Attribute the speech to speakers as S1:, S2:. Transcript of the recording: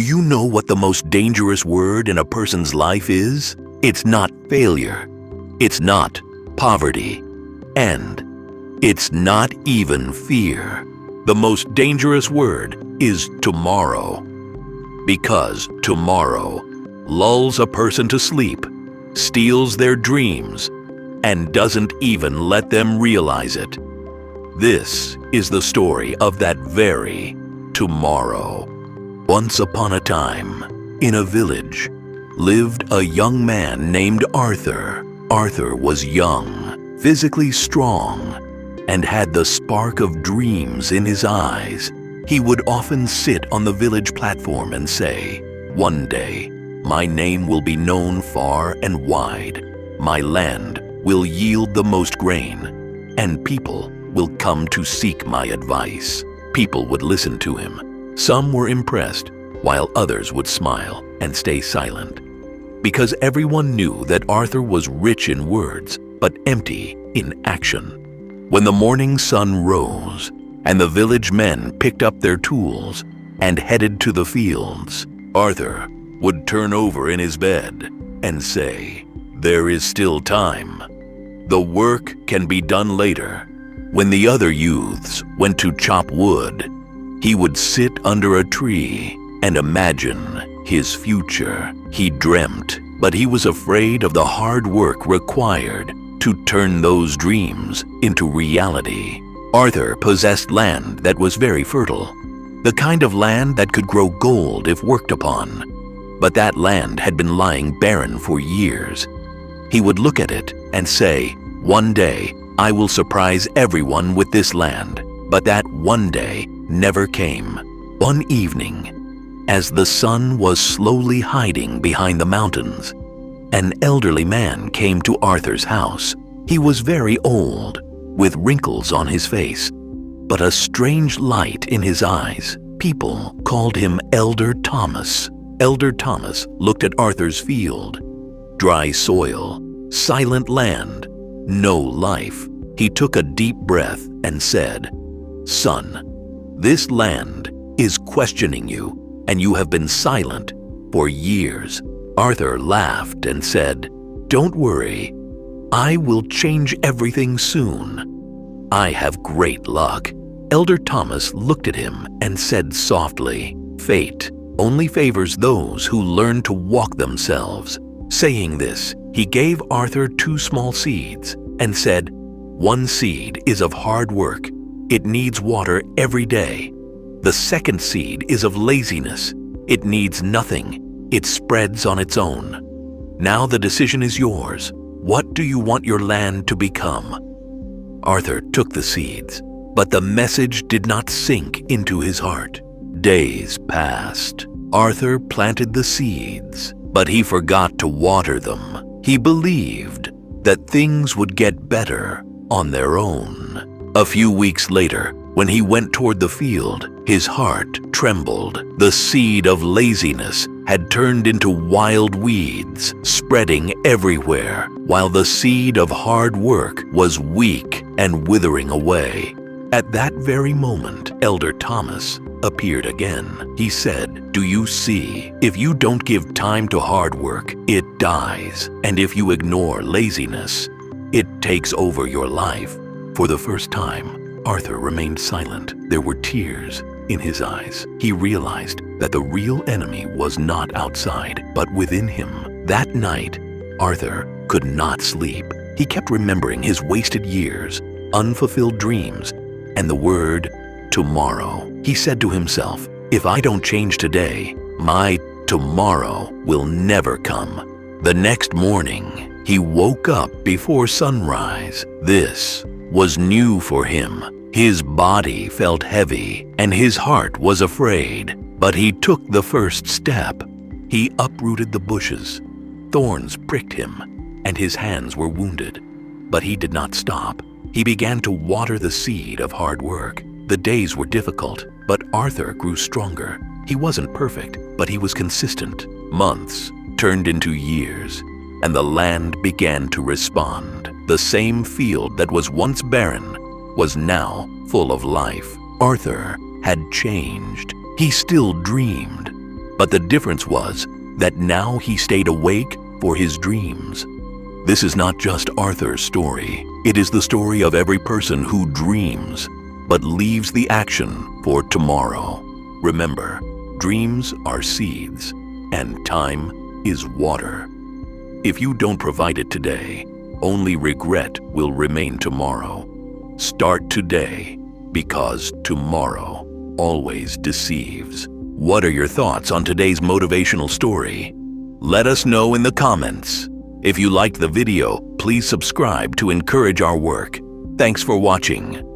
S1: you know what the most dangerous word in a person's life is? It's not failure. It's not poverty. And it's not even fear. The most dangerous word is tomorrow. Because tomorrow lulls a person to sleep, steals their dreams, and doesn't even let them realize it. This is the story of that very tomorrow. Once upon a time, in a village, lived a young man named Arthur. Arthur was young, physically strong, and had the spark of dreams in his eyes. He would often sit on the village platform and say, "One day, my name will be known far and wide. My land will yield the most grain, and people will come to seek my advice." People would listen to him. Some were impressed, while others would smile and stay silent. Because everyone knew that Arthur was rich in words, but empty in action. When the morning sun rose, and the village men picked up their tools and headed to the fields, Arthur would turn over in his bed and say, "There is still time. The work can be done later." When the other youths went to chop wood, he would sit under a tree and imagine his future. He dreamt, but he was afraid of the hard work required to turn those dreams into reality. Arthur possessed land that was very fertile, the kind of land that could grow gold if worked upon. But that land had been lying barren for years. He would look at it and say, "One day, I will surprise everyone with this land." But that one day never came. One evening, as the sun was slowly hiding behind the mountains, an elderly man came to Arthur's house. He was very old, with wrinkles on his face, but a strange light in his eyes. People called him Elder Thomas. Elder Thomas looked at Arthur's field. Dry soil, silent land, no life. He took a deep breath and said, "Son, this land is questioning you, and you have been silent for years." Arthur laughed and said, "Don't worry, I will change everything soon. I have great luck." Elder Thomas looked at him and said softly, "Fate only favors those who learn to walk themselves." Saying this, he gave Arthur 2 small seeds and said, "One seed is of hard work. It needs water every day. The second seed is of laziness. It needs nothing. It spreads on its own. Now the decision is yours. What do you want your land to become?" Arthur took the seeds, but the message did not sink into his heart. Days passed. Arthur planted the seeds, but he forgot to water them. He believed that things would get better on their own. A few weeks later, when he went toward the field, his heart trembled. The seed of laziness had turned into wild weeds, spreading everywhere, while the seed of hard work was weak and withering away. At that very moment, Elder Thomas appeared again. He said, "Do you see? If you don't give time to hard work, it dies. And if you ignore laziness, it takes over your life." For the first time, Arthur remained silent. There were tears in his eyes. He realized that the real enemy was not outside, but within him. That night, Arthur could not sleep. He kept remembering his wasted years, unfulfilled dreams, and the word tomorrow. He said to himself, "If I don't change today, my tomorrow will never come." The next morning, he woke up before sunrise. This was new for him. His body felt heavy and his heart was afraid, but he took the first step. He uprooted the bushes. Thorns pricked him and his hands were wounded, but he did not stop. He began to water the seed of hard work. The days were difficult, but Arthur grew stronger. He wasn't perfect, but he was consistent. Months turned into years, and the land began to respond. The same field that was once barren was now full of life. Arthur had changed. He still dreamed, But the difference was that now he stayed awake for his dreams. This is not just Arthur's story. It is the story of every person who dreams, but leaves the action for tomorrow. Remember, dreams are seeds, and time is water. If you don't provide it today, only regret will remain tomorrow. Start today, because tomorrow always deceives. What are your thoughts on today's motivational story? Let us know in the comments. If you liked the video, please subscribe to encourage our work. Thanks for watching.